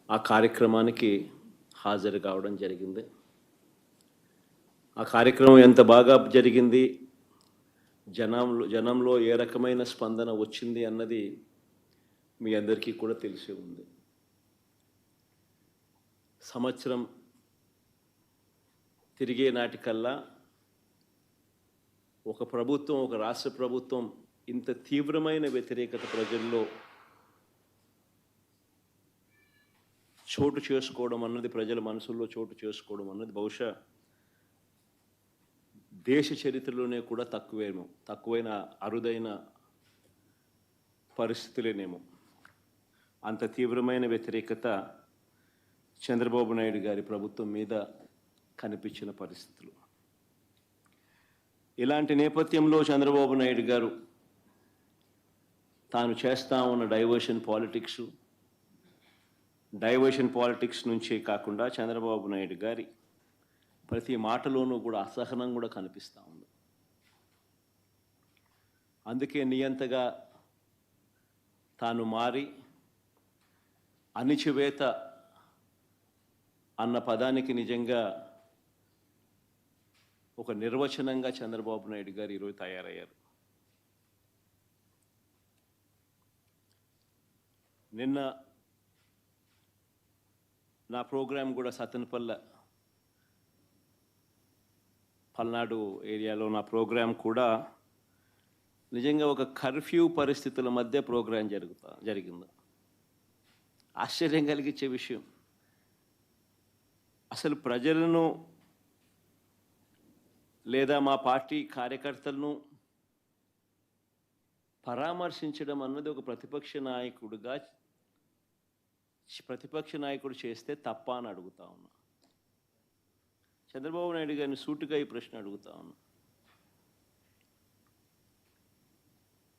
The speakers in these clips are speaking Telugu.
ఆ కార్యక్రమానికి హాజరు కావడం జరిగింది. ఆ కార్యక్రమం ఎంత బాగా జరిగింది, జనంలో ఏ రకమైన స్పందన వచ్చింది అన్నది మీ అందరికీ కూడా తెలిసే ఉంది. సంవత్సరం తిరిగే నాటికల్లా ఒక రాష్ట్ర ప్రభుత్వం ఇంత తీవ్రమైన వ్యతిరేకత ప్రజల్లో చోటు చేసుకోవడం అన్నది, ప్రజల మనసుల్లో చోటు చేసుకోవడం అన్నది బహుశా దేశ చరిత్రలోనే కూడా తక్కువైన అరుదైన పరిస్థితులేనేమో. అంత తీవ్రమైన వ్యతిరేకత చంద్రబాబు నాయుడు గారి ప్రభుత్వం మీద కనిపించిన పరిస్థితులు. ఇలాంటి నేపథ్యంలో చంద్రబాబు నాయుడు గారు తాను చేస్తా ఉన్న డైవర్షన్ పాలిటిక్స్ నుంచే కాకుండా చంద్రబాబు నాయుడు గారి ప్రతి మాటలోనూ కూడా అసహనం కూడా కనిపిస్తూ ఉంది. అందుకే నియంతగా తాను మారి అణిచివేత అన్న పదానికి నిజంగా ఒక నిర్వచనంగా చంద్రబాబు నాయుడు గారు ఈరోజు తయారయ్యారు. నిన్న నా ప్రోగ్రాం కూడా సత్తెనపల్లి పల్నాడు ఏరియాలో నా ప్రోగ్రాం కూడా నిజంగా ఒక కర్ఫ్యూ పరిస్థితుల మధ్య ప్రోగ్రాం జరిగింది. ఆశ్చర్యం కలిగించే విషయం, అసలు ప్రజలను లేదా మా పార్టీ కార్యకర్తలను పరామర్శించడం అన్నది ఒక ప్రతిపక్ష నాయకుడు చేస్తే తప్ప అని అడుగుతా ఉన్నా. చంద్రబాబు నాయుడు గారిని సూటిగా ఈ ప్రశ్న అడుగుతా ఉన్నా.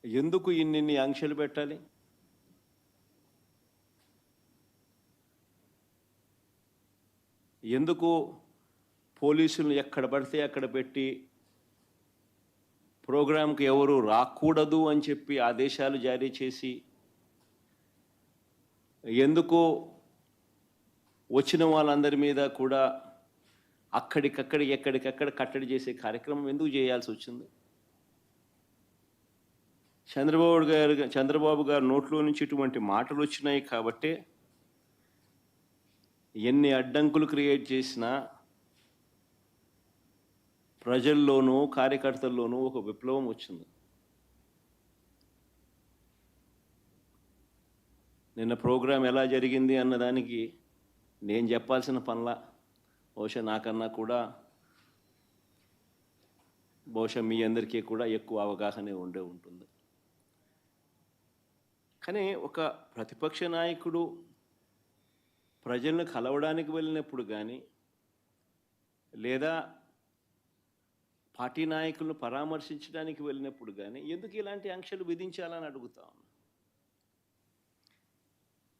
ఎందుకు ఇన్ని ఆంక్షలు పెట్టాలి? ఎందుకు పోలీసులను ఎక్కడ పడితే అక్కడ పెట్టి ప్రోగ్రాంకి ఎవరు రాకూడదు అని చెప్పి ఆదేశాలు జారీ చేసి, ఎందుకు వచ్చిన వాళ్ళందరి మీద కూడా ఎక్కడికక్కడ కట్టడి చేసే కార్యక్రమం ఎందుకు చేయాల్సి వచ్చింది? చంద్రబాబు గారు నోట్లో నుంచి ఇటువంటి మాటలు వచ్చినాయి కాబట్టే ఎన్ని అడ్డంకులు క్రియేట్ చేసినా ప్రజల్లోనూ కార్యకర్తల్లోనూ ఒక విప్లవం వచ్చింది. నిన్న ప్రోగ్రాం ఎలా జరిగింది అన్నదానికి నేను చెప్పాల్సిన పనిలా, బహుశా నాకన్నా కూడా మీ అందరికీ కూడా ఎక్కువ అవగాహనే ఉంటుంది. కానీ ఒక ప్రతిపక్ష నాయకుడు ప్రజలను కలవడానికి వెళ్ళినప్పుడు కానీ, లేదా పార్టీ నాయకులను పరామర్శించడానికి వెళ్ళినప్పుడు కానీ ఎందుకు ఇలాంటి ఆంక్షలు విధించాలని అడుగుతా ఉన్నా.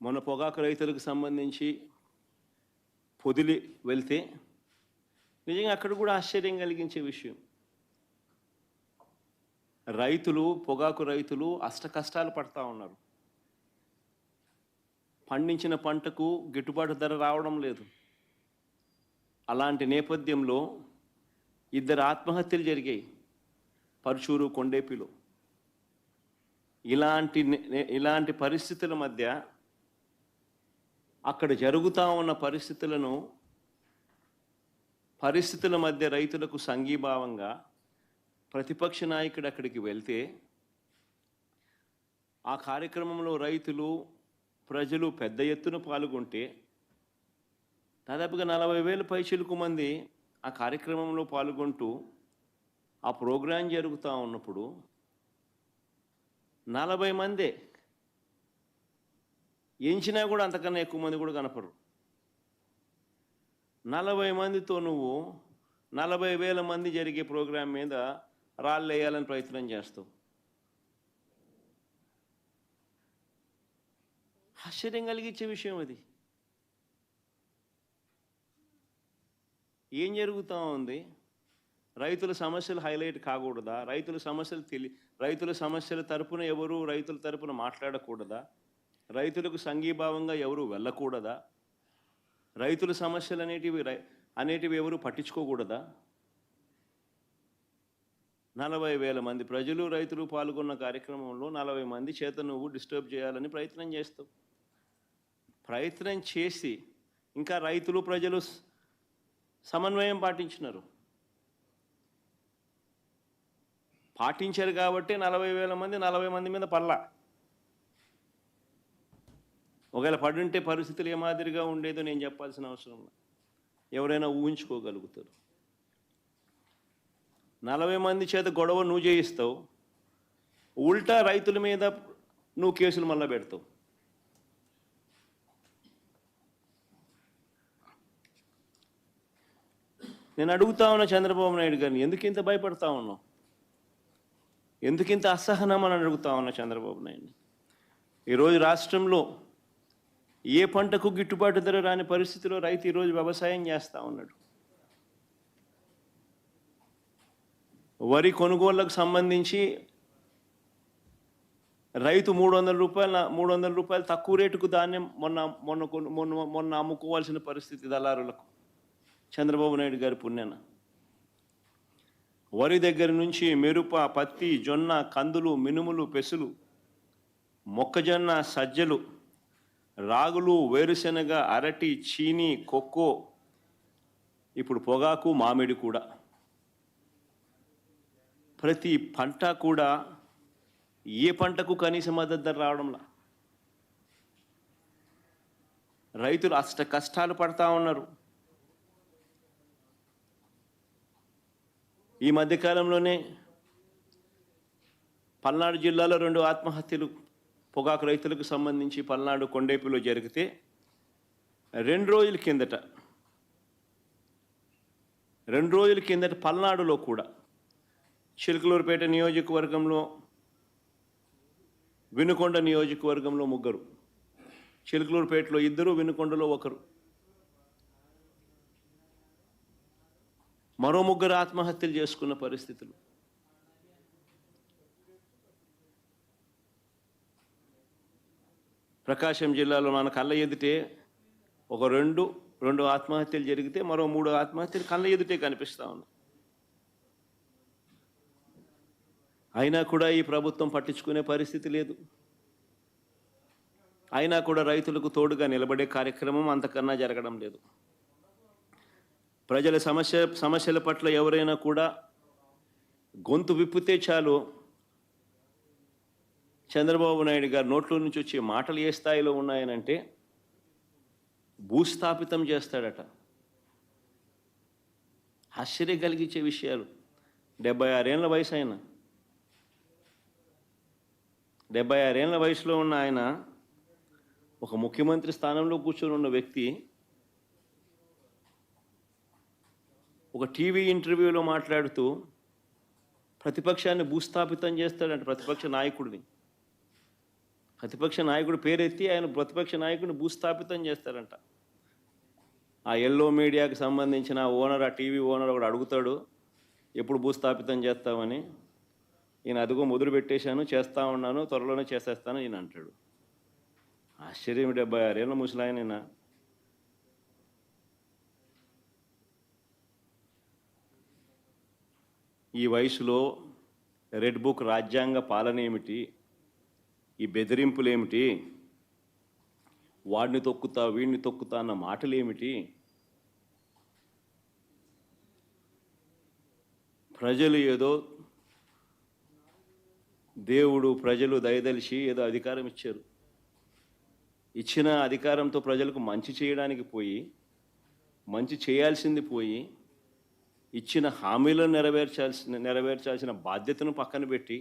మొన్న పొగాకు రైతులకు సంబంధించి పొదిలి వెళ్తే నిజంగా అక్కడ కూడా ఆశ్చర్యం కలిగించే విషయం, పొగాకు రైతులు అష్టకష్టాలు పడతా ఉన్నారు. పండించిన పంటకు గిట్టుబాటు ధర రావడం లేదు. అలాంటి నేపథ్యంలో 2 ఆత్మహత్యలు జరిగాయి పరుచూరు, కొండేపిలో. ఇలాంటి పరిస్థితుల మధ్య అక్కడ జరుగుతూ ఉన్న పరిస్థితుల మధ్య రైతులకు సంఘీభావంగా ప్రతిపక్ష నాయకుడు అక్కడికి వెళ్తే ఆ కార్యక్రమంలో ప్రజలు పెద్ద ఎత్తున పాల్గొంటే దాదాపుగా 40,000 పైచిలుకు మంది ఆ కార్యక్రమంలో పాల్గొంటూ ఆ ప్రోగ్రాం జరుగుతూ ఉన్నప్పుడు 40 మందే ఎంచినా కూడా అంతకన్నా ఎక్కువ మంది కూడా కనపడరు. 40 మందితో నువ్వు 40,000 మంది జరిగే ప్రోగ్రాం మీద రాళ్ళు వేయాలని ప్రయత్నం చేస్తావు. ఆశ్చర్యం కలిగించే విషయం అది. ఏం జరుగుతూ ఉంది? రైతుల సమస్యలు హైలైట్ కాకూడదా? రైతుల సమస్యల తరపున ఎవరు రైతుల తరపున మాట్లాడకూడదా? రైతులకు సంఘీభావంగా ఎవరు వెళ్ళకూడదా? రైతుల సమస్యలు అనేటివి ఎవరు పట్టించుకోకూడదా? 40,000 మంది ప్రజలు రైతులు పాల్గొన్న కార్యక్రమంలో 40 మంది చేత నువ్వు డిస్టర్బ్ చేయాలని ప్రయత్నం చేస్తావు. ప్రయత్నం చేసి ఇంకా రైతులు ప్రజలు సమన్వయం పాటించారు కాబట్టి 40,000 మంది 40 మంది మీద పడలా. ఒకవేళ పడుంటే పరిస్థితులు ఏ మాదిరిగా ఉండేదో నేను చెప్పాల్సిన అవసరం లేదు. ఎవరైనా ఊహించుకోగలుగుతారు. 40 మంది చేత గొడవ నువ్వు చేయిస్తావు, ఉల్టా రైతుల మీద నువ్వు కేసులు మళ్ళా పెడతావు. నేను అడుగుతా ఉన్నా చంద్రబాబు నాయుడు గారిని, ఎందుకు ఇంత భయపడతా ఉన్నావు? ఎందుకు ఇంత అసహనం అని అడుగుతా ఉన్నా చంద్రబాబు నాయుడిని. ఈరోజు రాష్ట్రంలో ఏ పంటకు గిట్టుబాటు ధర రాని పరిస్థితిలో రైతు ఈరోజు వ్యవసాయం చేస్తూ ఉన్నాడు. వరి కొనుగోళ్లకు సంబంధించి రైతు 300 రూపాయలు తక్కువ రేటుకు ధాన్యం మొన్న అమ్ముకోవాల్సిన పరిస్థితి దళారులకు. చంద్రబాబు నాయుడు గారి పుణ్యాన వరి దగ్గర నుంచి మిరప, పత్తి, జొన్న, కందులు, మినుములు, పెసులు, మొక్కజొన్న, సజ్జలు, రాగులు, వేరుశెనగ, అరటి, చీని, కొక్కో, ఇప్పుడు పొగాకు, మామిడి కూడా. ప్రతి పంట కూడా ఏ పంటకు కనీస మద్దతు ధర రావడంలా. రైతులు అష్ట కష్టాలు పడతా ఉన్నారు. ఈ మధ్యకాలంలోనే పల్నాడు జిల్లాలో 2 ఆత్మహత్యలు పొగాకు రైతులకు సంబంధించి పల్నాడు కొండేపిలో జరిగితే 2 రోజుల కిందట పల్నాడులో కూడా చిలకలూరుపేట నియోజకవర్గంలో, వినుకొండ నియోజకవర్గంలో 3, చిలకలూరుపేటలో 2, వినుకొండలో 1, మరో 3 ఆత్మహత్యలు చేసుకున్న పరిస్థితులు. ప్రకాశం జిల్లాలో మన కళ్ళ ఎదుటే ఒక 2 ఆత్మహత్యలు జరిగితే మరో 3 ఆత్మహత్యలు కళ్ళ ఎదుటే కనిపిస్తూ ఉన్నాయి. అయినా కూడా ఈ ప్రభుత్వం పట్టించుకునే పరిస్థితి లేదు. అయినా కూడా రైతులకు తోడుగా నిలబడే కార్యక్రమం అంతకన్నా జరగడం లేదు. ప్రజల సమస్యల పట్ల ఎవరైనా కూడా గొంతు విప్పితే చాలు చంద్రబాబు నాయుడు గారు నోట్లో నుంచి వచ్చే మాటలు ఏ స్థాయిలో ఉన్నాయనంటే భూస్థాపితం చేస్తాడట. ఆశ్చర్యం కలిగించే విషయాలు. 76 ఏళ్ల వయసు ఆయన, 76 ఏళ్ల వయసులో ఉన్న ఆయన ఒక ముఖ్యమంత్రి స్థానంలో కూర్చొని ఉన్న వ్యక్తి ఒక టీవీ ఇంటర్వ్యూలో మాట్లాడుతూ ప్రతిపక్షాన్ని భూస్థాపితం చేస్తాడంట. ప్రతిపక్ష నాయకుడు పేరెత్తి ఆయన ప్రతిపక్ష నాయకుడిని భూస్థాపితం చేస్తారంట. ఆ ఎల్లో మీడియాకి సంబంధించిన ఓనర్, ఆ టీవీ ఓనర్ ఒకడు అడుగుతాడు, ఎప్పుడు భూస్థాపితం చేస్తామని. ఈయన అదిగో మొదలు పెట్టేశాను, చేస్తూ ఉన్నాను, త్వరలోనే చేసేస్తాను ఈయన అంటాడు. ఆశ్చర్యం. 76 ఏళ్ళ ముసలాయన. ఈ వయసులో రెడ్ బుక్ రాజ్యాంగ పాలన ఏమిటి, ఈ బెదిరింపులేమిటి, వాడిని తొక్కుతా వీడిని తొక్కుతా అన్న మాటలు ఏమిటి? ప్రజలు ఏదో దేవుడు ప్రజలు దయదలిచి ఏదో అధికారం ఇచ్చారు. ఇచ్చిన అధికారంతో ప్రజలకు మంచి చేయడానికి పోయి, మంచి చేయాల్సింది పోయి, ఇచ్చిన హామీలను నెరవేర్చాల్సిన బాధ్యతను పక్కన పెట్టి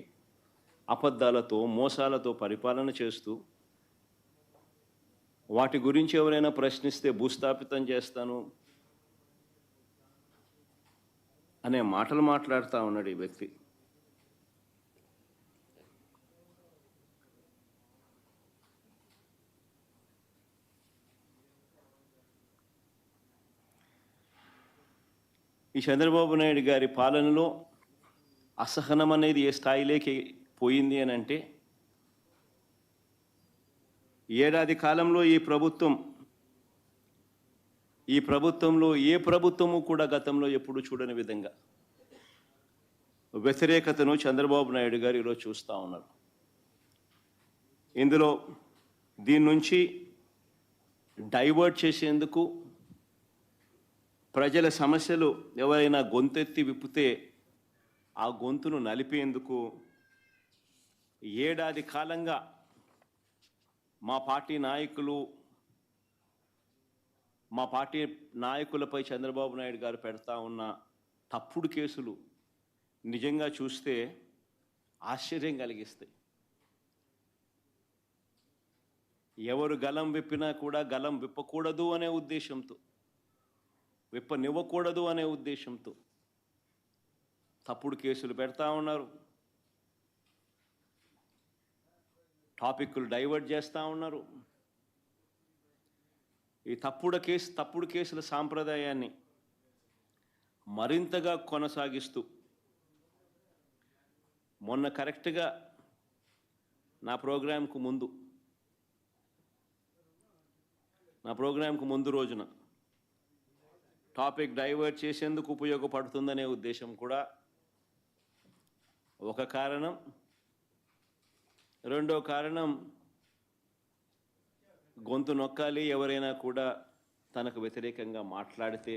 అబద్ధాలతో మోసాలతో పరిపాలన చేస్తూ వాటి గురించి ఎవరైనా ప్రశ్నిస్తే భూస్థాపితం చేస్తాను అనే మాటలు మాట్లాడుతూ ఉన్నాడు ఈ వ్యక్తి. ఈ చంద్రబాబు నాయుడు గారి పాలనలో అసహనం అనేది ఏ స్థాయిలోకి పోయింది అని అంటే, ఏడాది కాలంలో ఈ ప్రభుత్వం ఈ ప్రభుత్వంలో ఏ ప్రభుత్వము కూడా గతంలో ఎప్పుడు చూడని విధంగా వ్యతిరేకతను చంద్రబాబు నాయుడు గారు ఈరోజు చూస్తూ ఉన్నారు. ఇందులో దీని నుంచి డైవర్ట్ చేసేందుకు, ప్రజల సమస్యలు ఎవరైనా గొంతెత్తి విప్పితే ఆ గొంతును నలిపేందుకు ఏడాది కాలంగా మా పార్టీ నాయకులపై చంద్రబాబు నాయుడు గారు పెడతా ఉన్న తప్పుడు కేసులు నిజంగా చూస్తే ఆశ్చర్యం కలిగిస్తాయి. ఎవరు గలం విప్పినా కూడా గలం విప్పకూడదు అనే ఉద్దేశంతో, విప్పనివ్వకూడదు అనే ఉద్దేశంతో తప్పుడు కేసులు పెడతా ఉన్నారు, టాపిక్లు డైవర్ట్ చేస్తూ ఉన్నారు. ఈ తప్పుడు కేసుల సాంప్రదాయాన్ని మరింతగా కొనసాగిస్తూ మొన్న కరెక్ట్గా నా ప్రోగ్రాంకు ముందు రోజున టాపిక్ డైవర్ట్ చేసేందుకు ఉపయోగపడుతుందనే ఉద్దేశం కూడా ఒక కారణం. రెండో కారణం, గొంతు నొక్కాలి, ఎవరైనా కూడా తనకు వ్యతిరేకంగా మాట్లాడితే